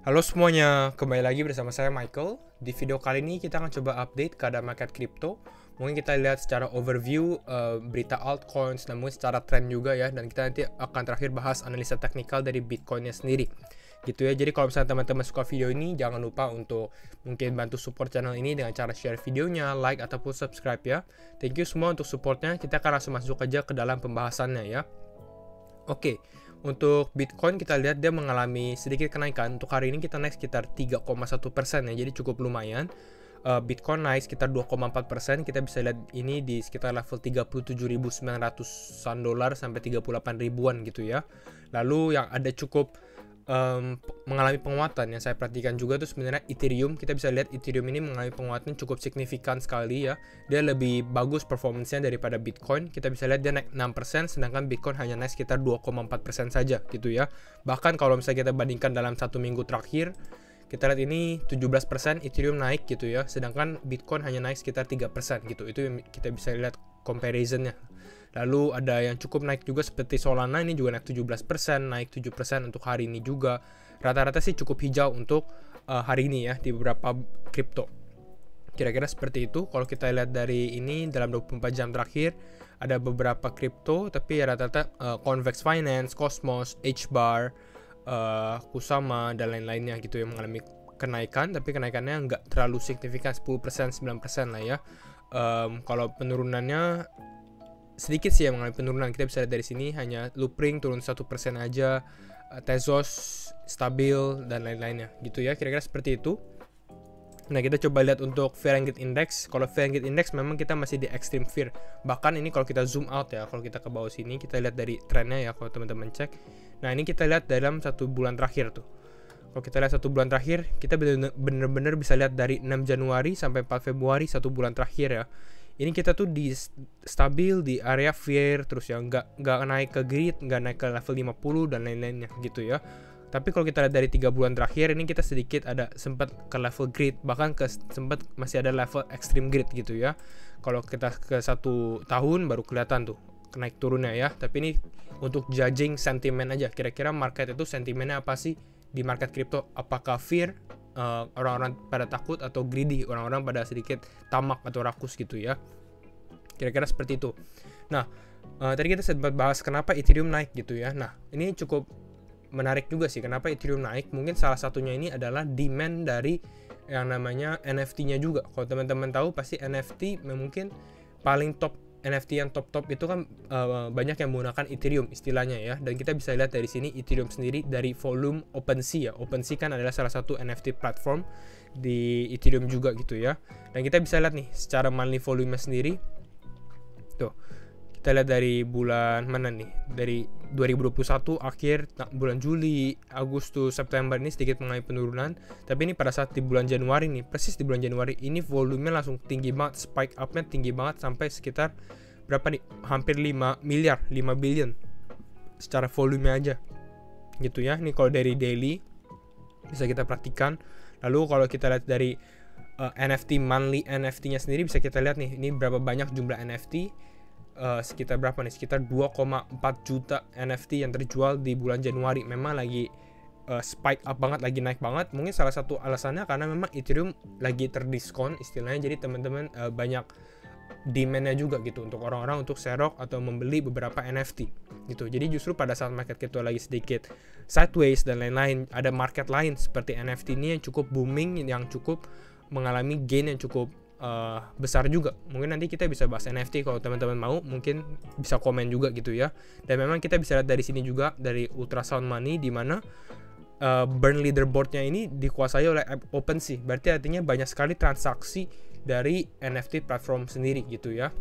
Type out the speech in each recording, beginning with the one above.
Halo semuanya, kembali lagi bersama saya Michael. Di video kali ini kita akan coba update keadaan market kripto. Mungkin kita lihat secara overview berita altcoins, namun secara trend juga ya. Dan kita nanti akan terakhir bahas analisa teknikal dari Bitcoinnya sendiri. Gitu ya. Jadi kalau misalnya teman-teman suka video ini, jangan lupa untuk mungkin bantu support channel ini dengan cara share videonya, like ataupun subscribe ya. Thank you semua untuk supportnya. Kita akan langsung masuk aja ke dalam pembahasannya ya. Oke. Untuk Bitcoin kita lihat dia mengalami sedikit kenaikan. Untuk hari ini kita naik sekitar 3,1% ya, jadi cukup lumayan. Bitcoin naik sekitar 2,4%. Kita bisa lihat ini di sekitar level 37.900-an dolar sampai 38 ribuan gitu ya. Lalu yang ada cukup mengalami penguatan yang saya perhatikan juga tuh sebenarnya Ethereum. Kita bisa lihat Ethereum ini mengalami penguatan cukup signifikan sekali ya. Dia lebih bagus performance-nya daripada Bitcoin. Kita bisa lihat dia naik 6%, sedangkan Bitcoin hanya naik sekitar 2,4% saja gitu ya. Bahkan kalau misalnya kita bandingkan dalam satu minggu terakhir, kita lihat ini 17% Ethereum naik gitu ya, sedangkan Bitcoin hanya naik sekitar 3% gitu. Itu yang kita bisa lihat comparison-nya. Lalu ada yang cukup naik juga seperti Solana, ini juga naik 17%, naik 7% untuk hari ini juga. Rata-rata sih cukup hijau untuk hari ini ya di beberapa kripto. Kira-kira seperti itu. Kalau kita lihat dari ini dalam 24 jam terakhir ada beberapa kripto, tapi ya rata-rata Convex Finance, Cosmos, HBAR, Kusama dan lain-lainnya gitu yang mengalami kenaikan, tapi kenaikannya nggak terlalu signifikan, 10%, 9% lah ya. Kalau penurunannya sedikit sih yang mengalami penurunan. Kita bisa lihat dari sini hanya Loopring turun 1% aja, Tezos stabil dan lain-lainnya gitu ya. Kira-kira seperti itu. Nah, kita coba lihat untuk Fear and Greed Index. Kalau Fear and Greed Index memang kita masih di extreme fear. Bahkan ini kalau kita zoom out ya, kalau kita ke bawah sini, kita lihat dari trennya ya kalau teman-teman cek. Nah, ini kita lihat dalam 1 bulan terakhir tuh. Kalau kita lihat 1 bulan terakhir, kita benar-benar bisa lihat dari 6 Januari sampai 4 Februari 1 bulan terakhir ya. Ini kita tuh di stabil di area fear terus ya, nggak naik ke greed, nggak naik ke level 50 dan lain-lainnya gitu ya. Tapi kalau kita lihat dari 3 bulan terakhir ini kita sedikit ada sempat ke level greed, bahkan sempat masih ada level extreme greed gitu ya. Kalau kita ke 1 tahun baru kelihatan tuh naik turunnya ya. Tapi ini untuk judging sentimen aja, kira-kira market itu sentimennya apa sih di market crypto? Apakah fear, orang-orang pada takut, atau greedy, orang-orang pada sedikit tamak atau rakus gitu ya. Kira-kira seperti itu. Nah, tadi kita sempat bahas kenapa Ethereum naik gitu ya. Nah, ini cukup menarik juga sih kenapa Ethereum naik. Mungkin salah satunya ini adalah demand dari yang namanya NFT-nya juga. Kalau teman-teman tahu pasti NFT mungkin paling top, NFT yang top-top itu kan banyak yang menggunakan Ethereum istilahnya ya. Dan kita bisa lihat dari sini Ethereum sendiri dari volume OpenSea ya. OpenSea kan adalah salah satu NFT platform di Ethereum juga gitu ya. Dan kita bisa lihat nih secara monthly volume sendiri. Tuh. Kita lihat dari bulan mana nih? Dari 2021 akhir, bulan Juli, Agustus, September ini sedikit mengalami penurunan. Tapi ini pada saat di bulan Januari nih, persis di bulan Januari ini volumenya langsung tinggi banget, spike up-nya tinggi banget sampai sekitar berapa nih? Hampir 5 miliar, 5 billion secara volume aja. Gitu ya. Ini kalau dari daily bisa kita perhatikan. Lalu kalau kita lihat dari NFT monthly NFT-nya sendiri bisa kita lihat nih, ini berapa banyak jumlah NFT. Sekitar berapa nih? Sekitar 2,4 juta NFT yang terjual di bulan Januari. Memang lagi spike up banget, lagi naik banget. Mungkin salah satu alasannya karena memang Ethereum lagi terdiskon istilahnya. Jadi teman-teman banyak demand-nya juga gitu untuk orang-orang untuk serok atau membeli beberapa NFT gitu. Jadi justru pada saat market crypto lagi sedikit sideways dan lain-lain, ada market lain seperti NFT ini yang cukup booming, yang cukup mengalami gain yang cukup besar juga. Mungkin nanti kita bisa bahas NFT kalau teman-teman mau, mungkin bisa komen juga gitu ya. Dan memang kita bisa lihat dari sini juga dari Ultrasound Money di mana burn leaderboardnya ini dikuasai oleh OpenSea. Berarti artinya banyak sekali transaksi dari NFT platform sendiri gitu ya.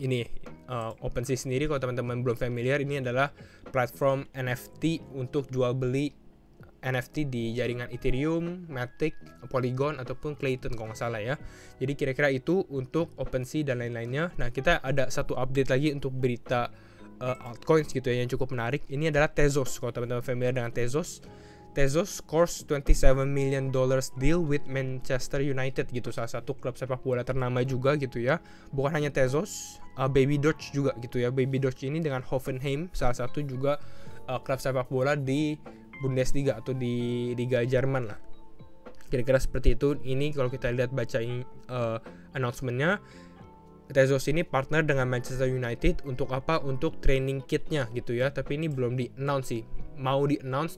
Ini OpenSea sendiri kalau teman-teman belum familiar, ini adalah platform NFT untuk jual beli NFT di jaringan Ethereum, Matic, Polygon ataupun Clayton kalau nggak salah ya. Jadi kira-kira itu untuk OpenSea dan lain-lainnya. Nah, kita ada satu update lagi untuk berita altcoins gitu ya yang cukup menarik. Ini adalah Tezos. Kalau teman-teman familiar dengan Tezos, Tezos scores $27 million deal with Manchester United gitu, salah satu klub sepak bola ternama juga gitu ya. Bukan hanya Tezos, Baby Doge juga gitu ya. Baby Doge ini dengan Hoffenheim, salah satu juga klub sepak bola di Bundesliga atau di Liga Jerman lah. Kira-kira seperti itu. Ini kalau kita lihat baca announcement-nya, Tezos ini partner dengan Manchester United untuk apa? Untuk training kitnya gitu ya. Tapi ini belum di-announce sih. Mau di-announce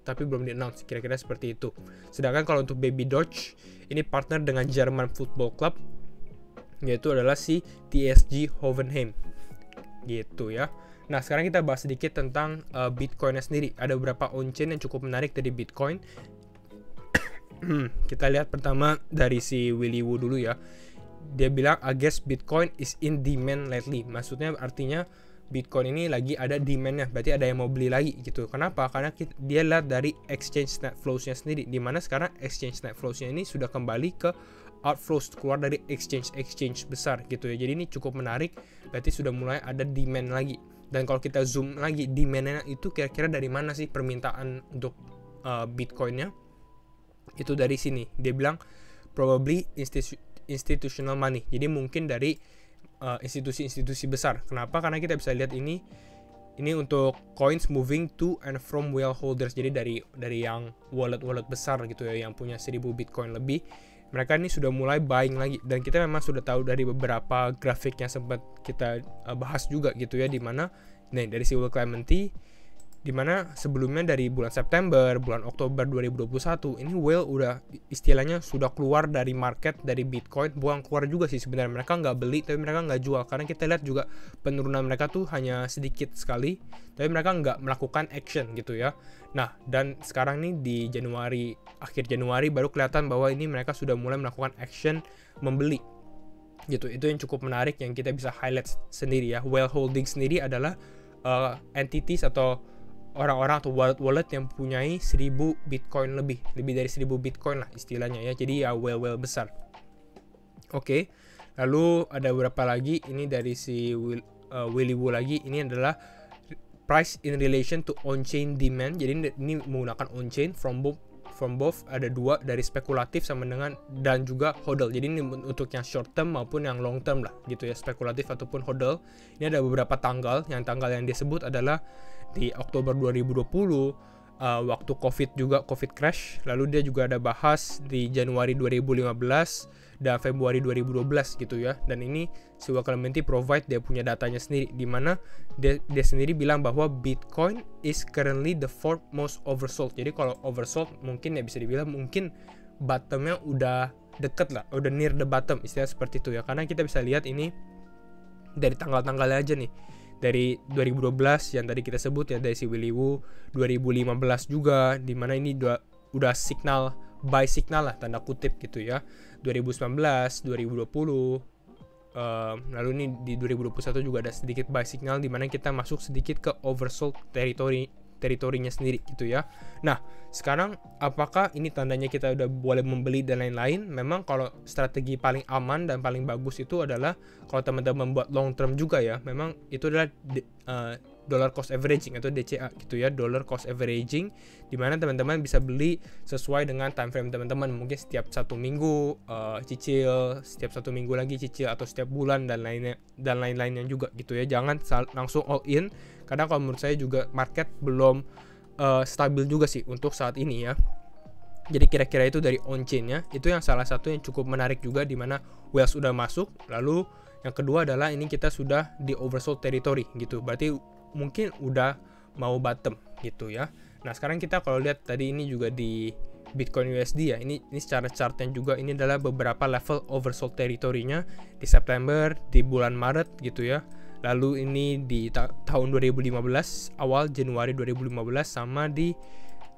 tapi belum di-announce. Kira-kira seperti itu. Sedangkan kalau untuk Baby Doge, ini partner dengan German Football Club, yaitu adalah si TSG Hoffenheim gitu ya. Nah, sekarang kita bahas sedikit tentang Bitcoin-nya sendiri. Ada beberapa on-chain yang cukup menarik dari Bitcoin. Kita lihat pertama dari si Willy Woo dulu ya. Dia bilang, I guess Bitcoin is in demand lately. Maksudnya artinya Bitcoin ini lagi ada demand-nya, berarti ada yang mau beli lagi gitu. Kenapa? Karena dia lihat dari exchange net flows-nya sendiri, dimana sekarang exchange net flows-nya ini sudah kembali ke outflows, keluar dari exchange besar gitu ya. Jadi ini cukup menarik, berarti sudah mulai ada demand lagi. Dan kalau kita zoom lagi, demand-nya itu kira-kira dari mana sih permintaan untuk Bitcoin-nya? Itu dari sini. Dia bilang probably institutional money. Jadi mungkin dari institusi-institusi besar. Kenapa? Karena kita bisa lihat ini untuk coins moving to and from whale holders. Jadi dari yang wallet besar gitu ya, yang punya 1000 Bitcoin lebih, mereka ini sudah mulai buying lagi. Dan kita memang sudah tahu dari beberapa grafik yang sempat kita bahas juga gitu ya, dimana dari si Will Clemente, dimana sebelumnya dari bulan September, bulan Oktober 2021 ini whale udah istilahnya sudah keluar dari market, dari Bitcoin. Bukan keluar juga sih sebenarnya, mereka nggak beli tapi mereka nggak jual, karena kita lihat juga penurunan mereka tuh hanya sedikit sekali, tapi mereka nggak melakukan action gitu ya. Nah, dan sekarang nih di akhir Januari baru kelihatan bahwa ini mereka sudah mulai melakukan action membeli gitu. Itu yang cukup menarik yang kita bisa highlight sendiri ya. Whale holding sendiri adalah entities atau orang-orang atau wallet yang mempunyai 1000 Bitcoin lebih dari 1000 Bitcoin lah istilahnya ya. Jadi ya whale besar. Oke. Lalu ada beberapa lagi, ini dari si Willy Woo lagi. Ini adalah price in relation to on-chain demand. Jadi ini menggunakan on-chain from both ada dua, dari spekulatif sama dengan dan juga hodl. Jadi ini untuk yang short term maupun yang long term lah gitu ya, spekulatif ataupun hodl. Ini ada beberapa tanggal. Yang tanggal yang disebut adalah di Oktober 2020, waktu COVID crash. Lalu dia juga ada bahas di Januari 2015 dan Februari 2012 gitu ya. Dan ini si Will Clemente provide dia punya datanya sendiri, di mana dia sendiri bilang bahwa Bitcoin is currently the fourth most oversold. Jadi kalau oversold mungkin ya bisa dibilang mungkin bottomnya udah deket lah, udah near the bottom, istilah seperti itu ya. Karena kita bisa lihat ini dari tanggal-tanggalnya aja nih. Dari 2012 yang tadi kita sebut ya, dari si Willy Woo, 2015 juga, dimana ini udah signal, buy signal lah tanda kutip gitu ya, 2019, 2020, lalu ini di 2021 juga ada sedikit buy signal, dimana kita masuk sedikit ke oversold teritorinya sendiri gitu ya. Nah, sekarang apakah ini tandanya kita udah boleh membeli dan lain-lain? Memang kalau strategi paling aman dan paling bagus itu adalah kalau teman-teman buat long term juga ya, memang itu adalah dollar cost averaging atau DCA gitu ya, dollar cost averaging, dimana teman-teman bisa beli sesuai dengan time frame teman-teman, mungkin setiap 1 minggu cicil, setiap 1 minggu lagi cicil, atau setiap bulan dan lain-lainnya juga gitu ya. Jangan langsung all in, karena kalau menurut saya juga market belum stabil juga sih untuk saat ini ya. Jadi kira-kira itu dari on-chain-nya, itu yang salah satu yang cukup menarik juga, dimana whales sudah masuk. Lalu yang kedua adalah ini kita sudah di oversold territory gitu, berarti mungkin udah mau bottom gitu ya. Nah, sekarang kita kalau lihat tadi ini juga di Bitcoin USD ya, ini secara chartnya juga, ini adalah beberapa level oversold territory-nya di September, di bulan Maret gitu ya. Lalu ini di tahun 2015, awal Januari 2015, sama di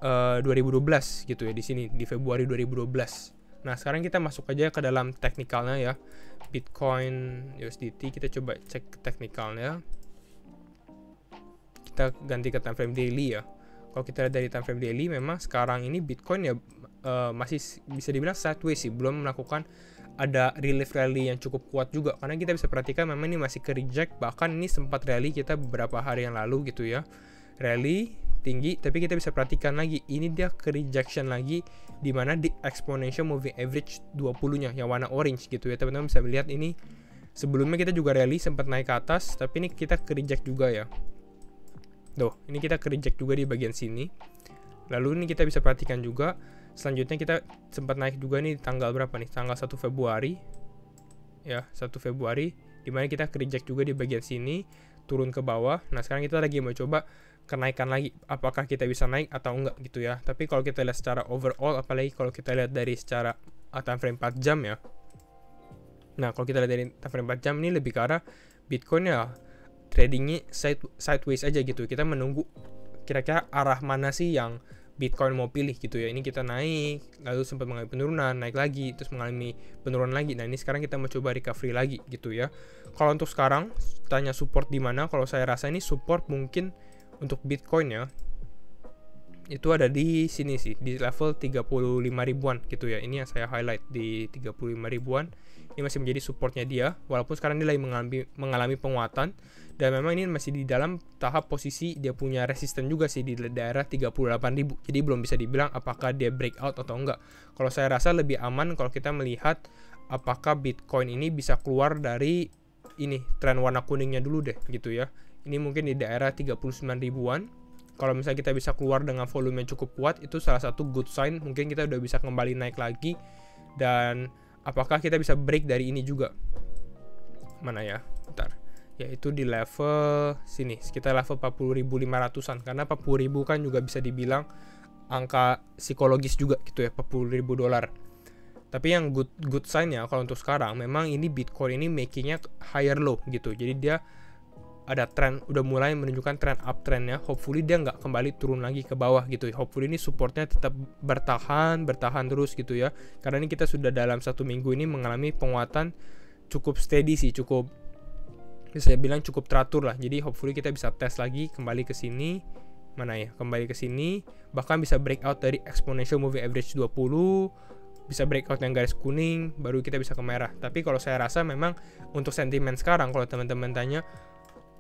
2012 gitu ya, di sini di Februari 2012. Nah, sekarang kita masuk aja ke dalam teknikalnya ya. Bitcoin USDT, kita coba cek teknikalnya. Kita ganti ke time frame daily ya. Kalau kita lihat dari time frame daily, memang sekarang ini Bitcoin ya masih bisa dibilang sideways sih, belum melakukan ada relief rally yang cukup kuat juga, karena kita bisa perhatikan memang ini masih ke reject. Bahkan ini sempat rally kita beberapa hari yang lalu gitu ya, rally tinggi, tapi kita bisa perhatikan lagi ini dia ke rejection lagi, dimana di exponential moving average 20-nya yang warna orange gitu ya. Teman-teman bisa melihat ini sebelumnya kita juga rally sempat naik ke atas, tapi ini kita ke reject juga ya. Tuh, ini kita ke reject juga di bagian sini. Lalu ini kita bisa perhatikan juga, selanjutnya kita sempat naik juga nih tanggal berapa nih? Tanggal 1 Februari. Ya, 1 Februari, dimana kita reject juga di bagian sini, turun ke bawah. Nah, sekarang kita lagi mau coba kenaikan lagi, apakah kita bisa naik atau enggak gitu ya. Tapi kalau kita lihat secara overall, apalagi kalau kita lihat dari secara time frame 4 jam ya. Nah, kalau kita lihat dari time frame 4 jam ini lebih ke arah Bitcoin ya tradingnya sideways aja gitu. Kita menunggu kira-kira arah mana sih yang Bitcoin mau pilih gitu ya. Ini kita naik, lalu sempat mengalami penurunan, naik lagi, terus mengalami penurunan lagi. Nah, ini sekarang kita mau coba recovery lagi gitu ya. Kalau untuk sekarang, tanya support di mana? Kalau saya rasa ini support mungkin untuk Bitcoin ya, itu ada di sini sih, di level 35 ribuan gitu ya. Ini yang saya highlight di 35 ribuan. Ini masih menjadi supportnya dia, walaupun sekarang dia lagi mengalami penguatan, dan memang ini masih di dalam tahap posisi dia punya resisten juga sih di daerah 38.000. Jadi belum bisa dibilang apakah dia breakout atau enggak. Kalau saya rasa lebih aman kalau kita melihat apakah Bitcoin ini bisa keluar dari ini tren warna kuningnya dulu deh gitu ya. Ini mungkin di daerah 39 ribuan. Kalau misalnya kita bisa keluar dengan volume yang cukup kuat, itu salah satu good sign, mungkin kita udah bisa kembali naik lagi. Dan apakah kita bisa break dari ini juga? Mana ya? Bentar. Yaitu di level sini, sekitar level 40.500-an. Karena 40.000 kan juga bisa dibilang angka psikologis juga gitu ya, 40.000 dolar. Tapi yang good sign ya, kalau untuk sekarang, memang ini Bitcoin ini makingnya higher low gitu. Jadi dia ada tren, udah mulai menunjukkan tren uptrendnya. Hopefully dia nggak kembali turun lagi ke bawah gitu. Hopefully ini supportnya tetap bertahan terus gitu ya. Karena ini kita sudah dalam 1 minggu ini mengalami penguatan cukup steady sih, cukup bisa bilang cukup teratur lah. Jadi hopefully kita bisa tes lagi kembali ke sini. Mana ya? Kembali ke sini, bahkan bisa breakout dari exponential moving average 20, bisa breakout yang garis kuning, baru kita bisa ke merah. Tapi kalau saya rasa memang untuk sentimen sekarang, kalau teman-teman tanya,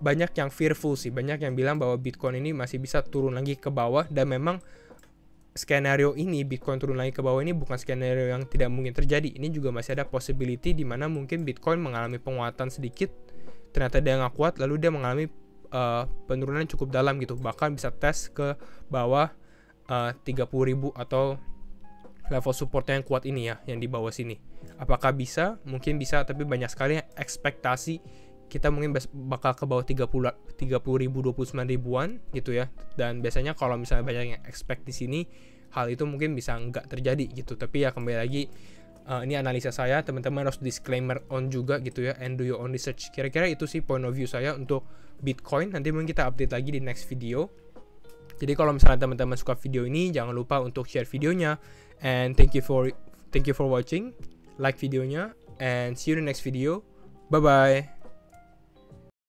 banyak yang fearful sih, banyak yang bilang bahwa Bitcoin ini masih bisa turun lagi ke bawah, dan memang skenario ini Bitcoin turun lagi ke bawah ini bukan skenario yang tidak mungkin terjadi. Ini juga masih ada possibility di mana mungkin Bitcoin mengalami penguatan sedikit, ternyata dia nggak kuat, lalu dia mengalami penurunan cukup dalam gitu, bahkan bisa tes ke bawah 30.000 atau level supportnya yang kuat ini ya, yang di bawah sini. Apakah bisa? Mungkin bisa, tapi banyak sekali ekspektasi kita mungkin bakal ke bawah 30.000, 29 ribuan gitu ya. Dan biasanya kalau misalnya banyak yang expect di sini, hal itu mungkin bisa nggak terjadi gitu. Tapi ya kembali lagi, ini analisa saya, teman-teman harus disclaimer on juga gitu ya, and do your own research. Kira-kira itu sih point of view saya untuk Bitcoin. Nanti mungkin kita update lagi di next video. Jadi kalau misalnya teman-teman suka video ini, jangan lupa untuk share videonya. And thank you for watching. Like videonya, and see you in the next video. Bye bye.